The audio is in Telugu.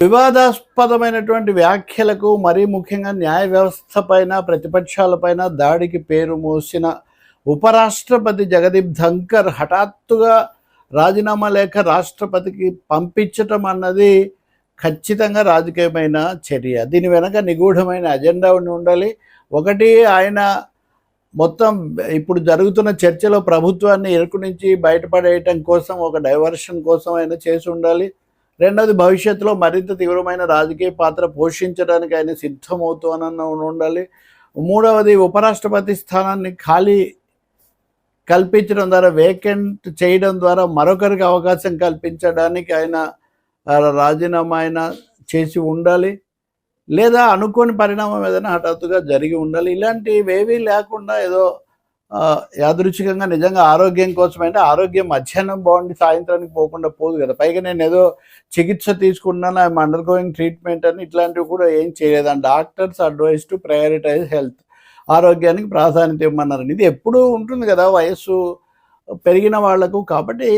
వివాదాస్పదమైనటువంటి వ్యాఖ్యలకు మరీ ముఖ్యంగా న్యాయ వ్యవస్థ పైన ప్రతిపక్షాలపైన దాడికి పేరు మోసిన ఉపరాష్ట్రపతి జగదీప్ ధంకర్ హఠాత్తుగా రాజీనామా లేఖ రాష్ట్రపతికి పంపించటం అన్నది ఖచ్చితంగా రాజకీయమైన చర్య. దీని వెనక నిగూఢమైన అజెండా ఉండాలి. ఒకటి, ఆయన మొత్తం ఇప్పుడు జరుగుతున్న చర్చలో ప్రభుత్వాన్ని ఇరుకు నుంచి బయటపడేయటం కోసం, ఒక డైవర్షన్ కోసం ఆయన చేసి ఉండాలి. రెండవది, భవిష్యత్తులో మరింత తీవ్రమైన రాజకీయ పాత్ర పోషించడానికి ఆయన సిద్ధమవుతానన్న ఉండాలి. మూడవది, ఉపరాష్ట్రపతి స్థానాన్ని ఖాళీ కల్పించడం ద్వారా, వేకెంట్ చేయడం ద్వారా మరొకరికి అవకాశం కల్పించడానికి ఆయన రాజీనామా అయినా చేసి ఉండాలి. లేదా అనుకోని పరిణామం ఏదైనా హఠాత్తుగా జరిగి ఉండాలి. ఇలాంటివేవీ లేకుండా ఏదో యాదృచ్ఛికంగా నిజంగా ఆరోగ్యం కోసమైతే ఆరోగ్యం మధ్యాహ్నం బాగుండి సాయంత్రానికి పోకుండా పోదు కదా. పైగా నేను ఏదో చికిత్స తీసుకున్నాను, ఐఎమ్ అండర్ గోయింగ్ ట్రీట్మెంట్ అని ఇట్లాంటివి కూడా ఏం చేయలేదండి. Doctors advise to prioritise health, ఆరోగ్యానికి ప్రాధాన్యత ఇవ్వమన్నారు. ఇది ఎప్పుడూ ఉంటుంది కదా వయస్సు పెరిగిన వాళ్లకు. కాబట్టి